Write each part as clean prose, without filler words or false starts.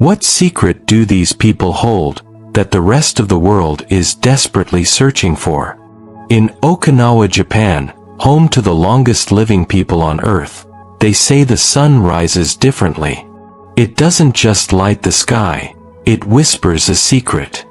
What secret do these people hold that the rest of the world is desperately searching for? In Okinawa, Japan, home to the longest living people on Earth, they say the sun rises differently. It doesn't just light the sky, it whispers a secret.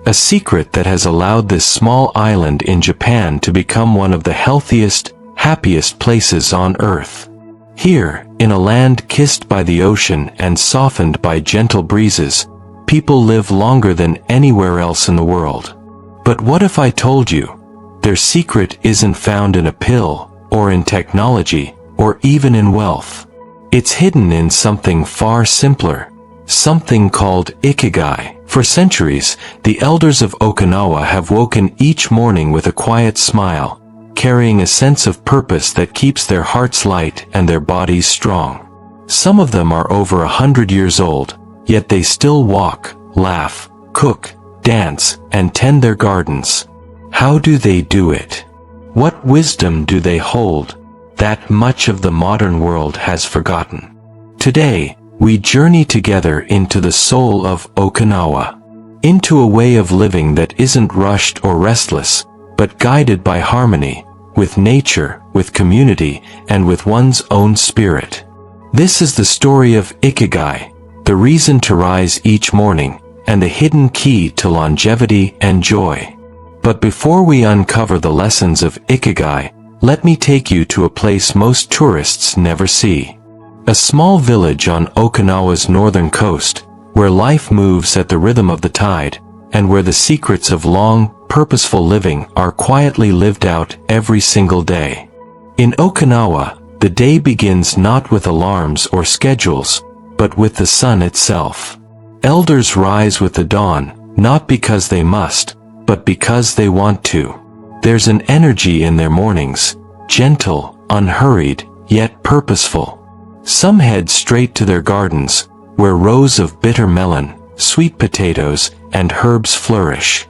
A secret that has allowed this small island in Japan to become one of the healthiest, happiest places on Earth. Here, in a land kissed by the ocean and softened by gentle breezes, people live longer than anywhere else in the world. But what if I told you, their secret isn't found in a pill, or in technology, or even in wealth? It's hidden in something far simpler, something called ikigai. For centuries, the elders of Okinawa have woken each morning with a quiet smile, carrying a sense of purpose that keeps their hearts light and their bodies strong. Some of them are over 100 years old, yet they still walk, laugh, cook, dance, and tend their gardens. How do they do it? What wisdom do they hold that much of the modern world has forgotten? Today, we journey together into the soul of Okinawa, into a way of living that isn't rushed or restless, but guided by harmony, with nature, with community, and with one's own spirit. This is the story of ikigai, the reason to rise each morning, and the hidden key to longevity and joy. But before we uncover the lessons of ikigai, let me take you to a place most tourists never see. A small village on Okinawa's northern coast, where life moves at the rhythm of the tide, and where the secrets of long, purposeful living are quietly lived out every single day. In Okinawa, the day begins not with alarms or schedules, but with the sun itself. Elders rise with the dawn, not because they must, but because they want to. There's an energy in their mornings, gentle, unhurried, yet purposeful. Some head straight to their gardens, where rows of bitter melon, sweet potatoes, and herbs flourish.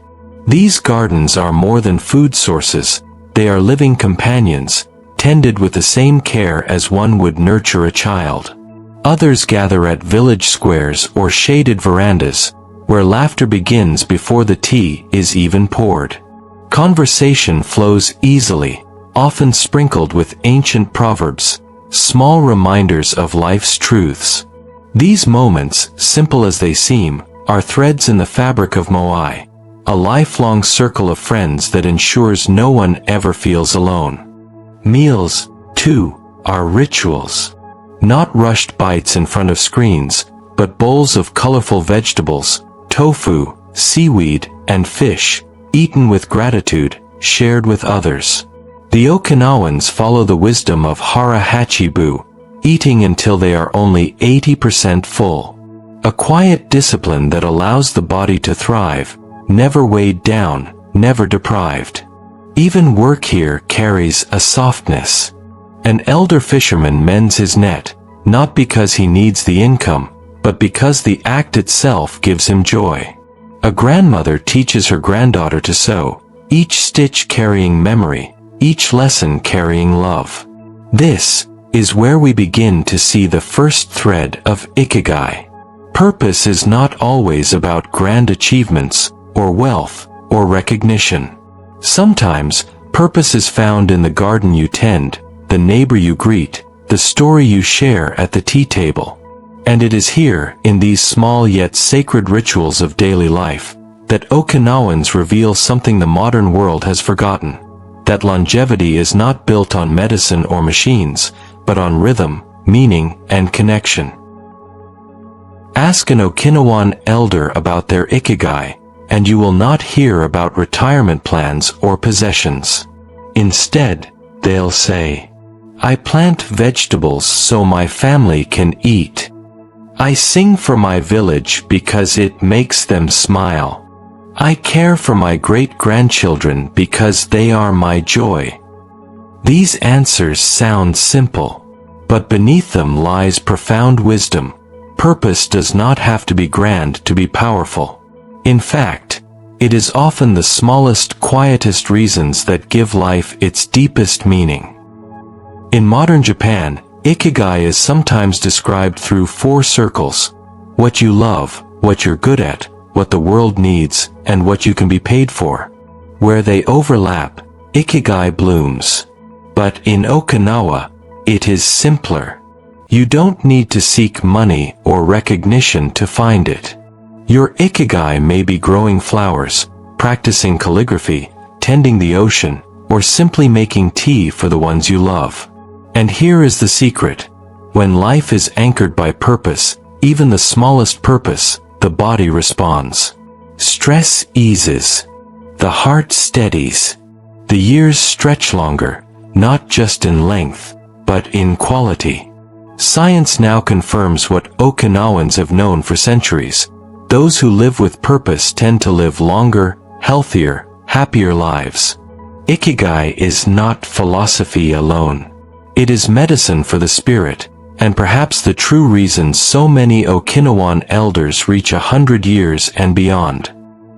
These gardens are more than food sources, they are living companions, tended with the same care as one would nurture a child. Others gather at village squares or shaded verandas, where laughter begins before the tea is even poured. Conversation flows easily, often sprinkled with ancient proverbs, small reminders of life's truths. These moments, simple as they seem, are threads in the fabric of Moai, a lifelong circle of friends that ensures no one ever feels alone. Meals, too, are rituals. Not rushed bites in front of screens, but bowls of colorful vegetables, tofu, seaweed, and fish, eaten with gratitude, shared with others. The Okinawans follow the wisdom of hara hachibu, eating until they are only 80% full. A quiet discipline that allows the body to thrive, never weighed down, never deprived. Even work here carries a softness. An elder fisherman mends his net, not because he needs the income, but because the act itself gives him joy. A grandmother teaches her granddaughter to sew, each stitch carrying memory, each lesson carrying love. This is where we begin to see the first thread of ikigai. Purpose is not always about grand achievements, or wealth, or recognition. Sometimes, purpose is found in the garden you tend, the neighbor you greet, the story you share at the tea table. And it is here, in these small yet sacred rituals of daily life, that Okinawans reveal something the modern world has forgotten. That longevity is not built on medicine or machines, but on rhythm, meaning, and connection. Ask an Okinawan elder about their ikigai, and you will not hear about retirement plans or possessions. Instead, they'll say, "I plant vegetables so my family can eat. I sing for my village because it makes them smile. I care for my great-grandchildren because they are my joy." These answers sound simple, but beneath them lies profound wisdom. Purpose does not have to be grand to be powerful. In fact, it is often the smallest, quietest reasons that give life its deepest meaning. In modern Japan, ikigai is sometimes described through 4 circles. what you love, what you're good at, what the world needs, and what you can be paid for. Where they overlap, ikigai blooms. But in Okinawa, it is simpler. You don't need to seek money or recognition to find it. Your ikigai may be growing flowers, practicing calligraphy, tending the ocean, or simply making tea for the ones you love. And here is the secret. When life is anchored by purpose, even the smallest purpose, the body responds. Stress eases. The heart steadies. The years stretch longer, not just in length, but in quality. Science now confirms what Okinawans have known for centuries. Those who live with purpose tend to live longer, healthier, happier lives. Ikigai is not philosophy alone. It is medicine for the spirit, and perhaps the true reason so many Okinawan elders reach 100 years and beyond.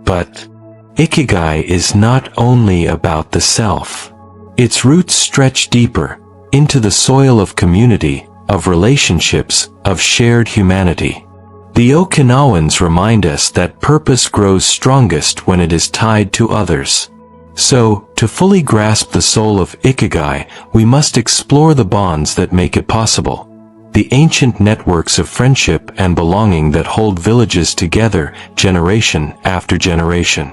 But Ikigai is not only about the self. Its roots stretch deeper, into the soil of community, of relationships, of shared humanity. The Okinawans remind us that purpose grows strongest when it is tied to others. So, to fully grasp the soul of Ikigai, we must explore the bonds that make it possible. The ancient networks of friendship and belonging that hold villages together, generation after generation.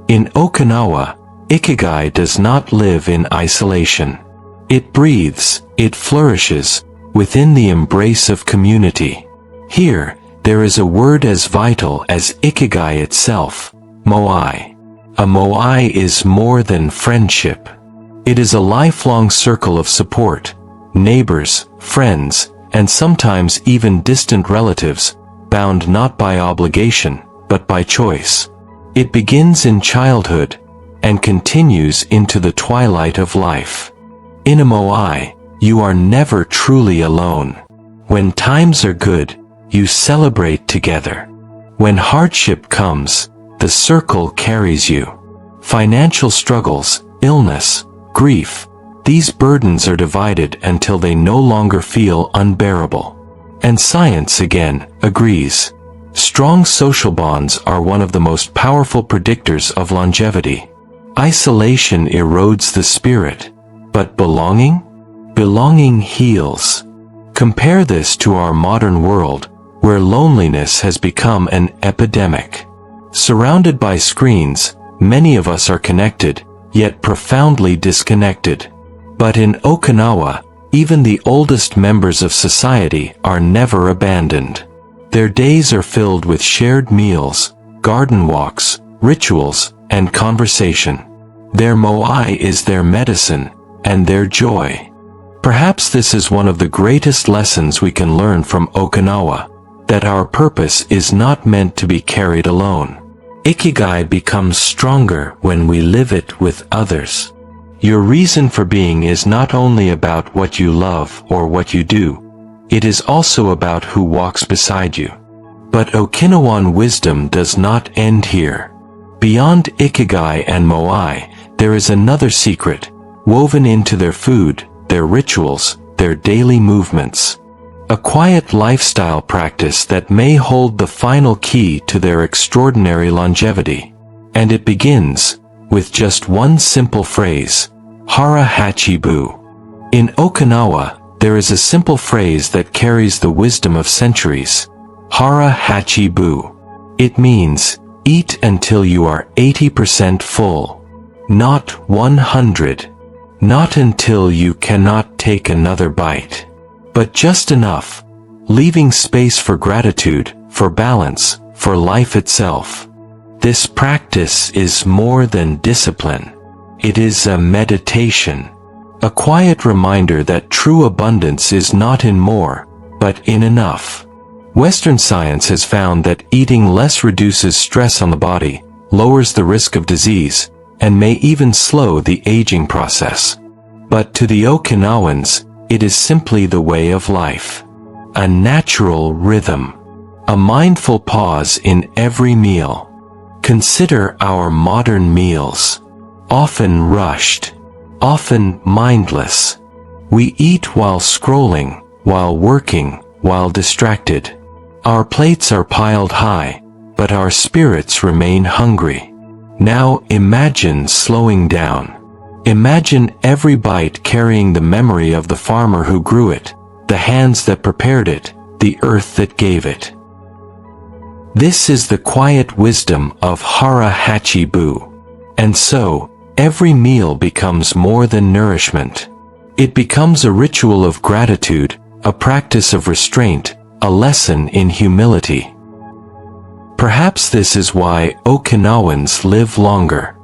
In Okinawa, Ikigai does not live in isolation. It breathes, it flourishes, within the embrace of community. Here, there is a word as vital as Ikigai itself, moai. A moai is more than friendship. It is a lifelong circle of support, neighbors, friends, and sometimes even distant relatives, bound not by obligation, but by choice. It begins in childhood, and continues into the twilight of life. In a moai, you are never truly alone. When times are good, you celebrate together. When hardship comes, the circle carries you. Financial struggles, illness, grief, these burdens are divided until they no longer feel unbearable. And science again agrees. Strong social bonds are one of the most powerful predictors of longevity. Isolation erodes the spirit, but belonging? Belonging heals. Compare this to our modern world, where loneliness has become an epidemic. Surrounded by screens, many of us are connected, yet profoundly disconnected. But in Okinawa, even the oldest members of society are never abandoned. Their days are filled with shared meals, garden walks, rituals, and conversation. Their moai is their medicine, and their joy. Perhaps this is one of the greatest lessons we can learn from Okinawa, that our purpose is not meant to be carried alone. Ikigai becomes stronger when we live it with others. Your reason for being is not only about what you love or what you do, it is also about who walks beside you. But Okinawan wisdom does not end here. Beyond Ikigai and moai, there is another secret, woven into their food, their rituals, their daily movements. A quiet lifestyle practice that may hold the final key to their extraordinary longevity. And it begins with just one simple phrase, hara hachibu. In Okinawa, there is a simple phrase that carries the wisdom of centuries. Hara hachibu. It means, eat until you are 80% full. Not 100. Not until you cannot take another bite. But just enough, leaving space for gratitude, for balance, for life itself. This practice is more than discipline. It is a meditation. A quiet reminder that true abundance is not in more, but in enough. Western science has found that eating less reduces stress on the body, lowers the risk of disease, and may even slow the aging process. But to the Okinawans, it is simply the way of life. A natural rhythm. A mindful pause in every meal. Consider our modern meals. Often rushed. Often mindless. We eat while scrolling, while working, while distracted. Our plates are piled high, but our spirits remain hungry. Now imagine slowing down. Imagine every bite carrying the memory of the farmer who grew it, the hands that prepared it, the earth that gave it. This is the quiet wisdom of Hara Hachi-bu. And so, every meal becomes more than nourishment. It becomes a ritual of gratitude, a practice of restraint, a lesson in humility. Perhaps this is why Okinawans live longer.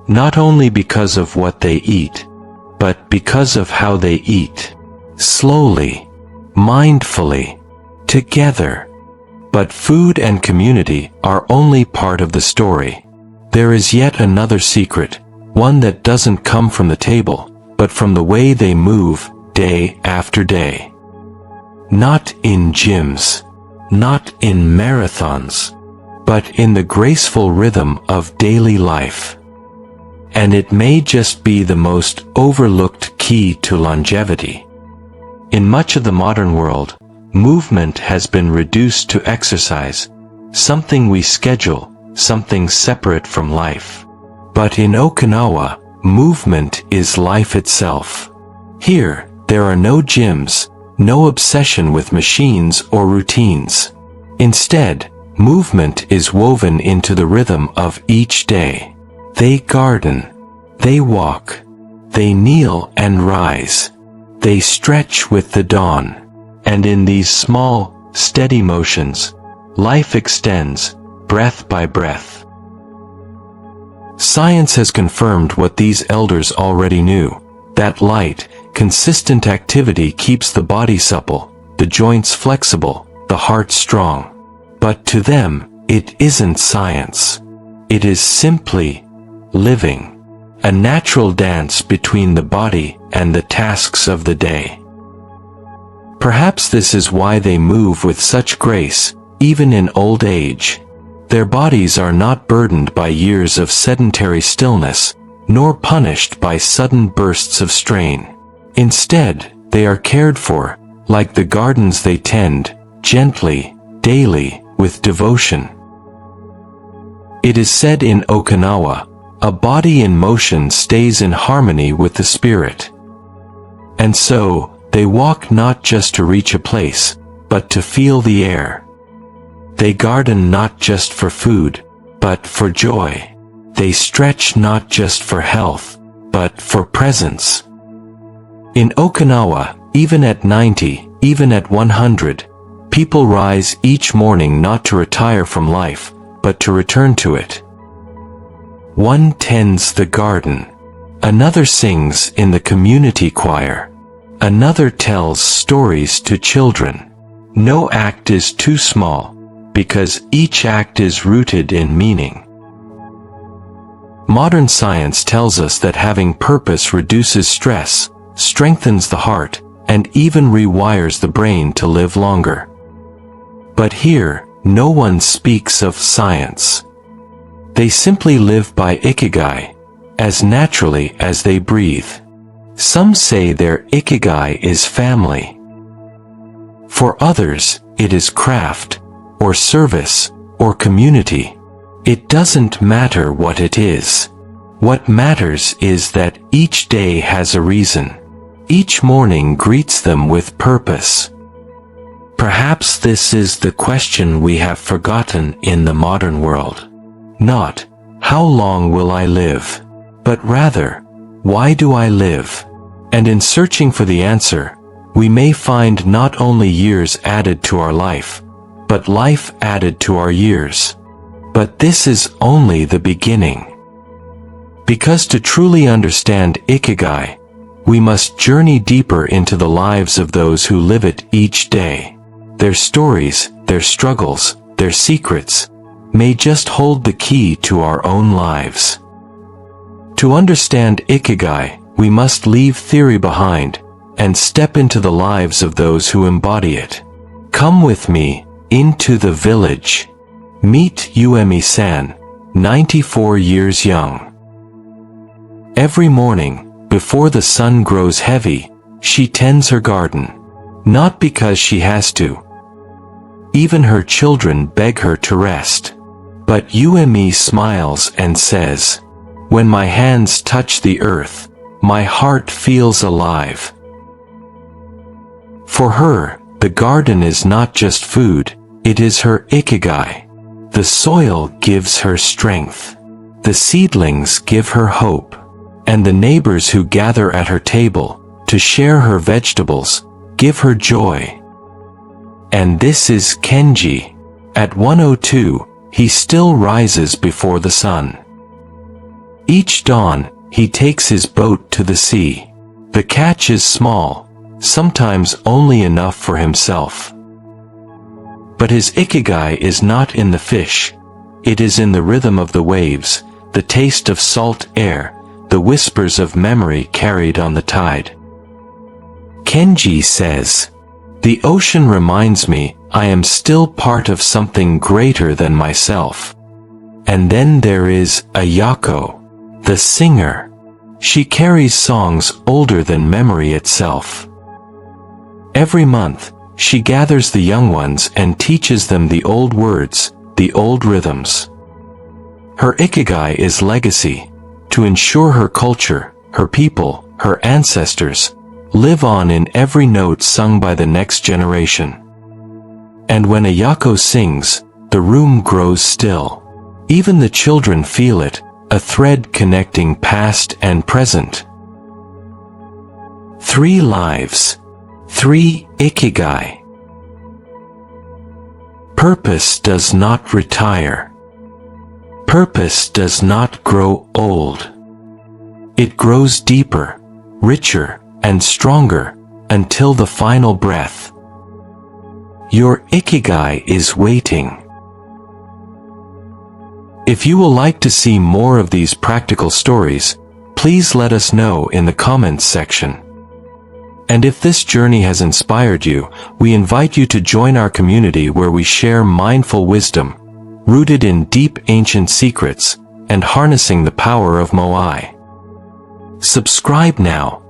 Not only because of what they eat, but because of how they eat. Slowly, mindfully, together. But food and community are only part of the story. There is yet another secret, one that doesn't come from the table, but from the way they move, day after day. Not in gyms, not in marathons, but in the graceful rhythm of daily life. And it may just be the most overlooked key to longevity. In much of the modern world, movement has been reduced to exercise, something we schedule, something separate from life. But in Okinawa, movement is life itself. Here, there are no gyms, no obsession with machines or routines. Instead, movement is woven into the rhythm of each day. They garden, they walk, they kneel and rise, they stretch with the dawn, and in these small, steady motions, life extends, breath by breath. Science has confirmed what these elders already knew, that light, consistent activity keeps the body supple, the joints flexible, the heart strong. But to them, it isn't science. It is simply living, a natural dance between the body and the tasks of the day. Perhaps this is why they move with such grace, even in old age. Their bodies are not burdened by years of sedentary stillness, nor punished by sudden bursts of strain. Instead, they are cared for, like the gardens they tend, gently, daily, with devotion. It is said in Okinawa, a body in motion stays in harmony with the spirit. And so, they walk not just to reach a place, but to feel the air. They garden not just for food, but for joy. They stretch not just for health, but for presence. In Okinawa, even at 90, even at 100, people rise each morning not to retire from life, but to return to it. One tends the garden. Another sings in the community choir. Another tells stories to children. No act is too small, because each act is rooted in meaning. Modern science tells us that having purpose reduces stress, strengthens the heart, and even rewires the brain to live longer. But here, no one speaks of science. They simply live by ikigai, as naturally as they breathe. Some say their ikigai is family. For others, it is craft, or service, or community. It doesn't matter what it is. What matters is that each day has a reason. Each morning greets them with purpose. Perhaps this is the question we have forgotten in the modern world. Not, how long will I live? But rather, why do I live? And in searching for the answer, we may find not only years added to our life, but life added to our years. But this is only the beginning. Because to truly understand ikigai, we must journey deeper into the lives of those who live it each day. Their stories, their struggles, their secrets, may just hold the key to our own lives. To understand ikigai, we must leave theory behind, and step into the lives of those who embody it. Come with me, into the village. Meet Uemi-san, 94 years young. Every morning, before the sun grows heavy, she tends her garden. Not because she has to, Even her children beg her to rest. But Yuemi smiles and says, "When my hands touch the earth, my heart feels alive." For her, the garden is not just food, it is her ikigai. The soil gives her strength. The seedlings give her hope. And the neighbors who gather at her table to share her vegetables give her joy. And this is Kenji. At 102, he still rises before the sun. Each dawn, he takes his boat to the sea. The catch is small, sometimes only enough for himself. But his ikigai is not in the fish. It is in the rhythm of the waves, the taste of salt air, the whispers of memory carried on the tide. Kenji says, "The ocean reminds me I am still part of something greater than myself." And then there is Ayako, the singer. She carries songs older than memory itself. Every month, she gathers the young ones and teaches them the old words, the old rhythms. Her ikigai is legacy, to ensure her culture, her people, her ancestors, live on in every note sung by the next generation. And when Ayako sings, the room grows still. Even the children feel it, a thread connecting past and present. 3 lives. 3 ikigai. Purpose does not retire. Purpose does not grow old. It grows deeper, richer, and stronger, until the final breath. Your ikigai is waiting. If you will like to see more of these practical stories, please let us know in the comments section. And if this journey has inspired you, we invite you to join our community where we share mindful wisdom, rooted in deep ancient secrets, and harnessing the power of Moai. Subscribe now,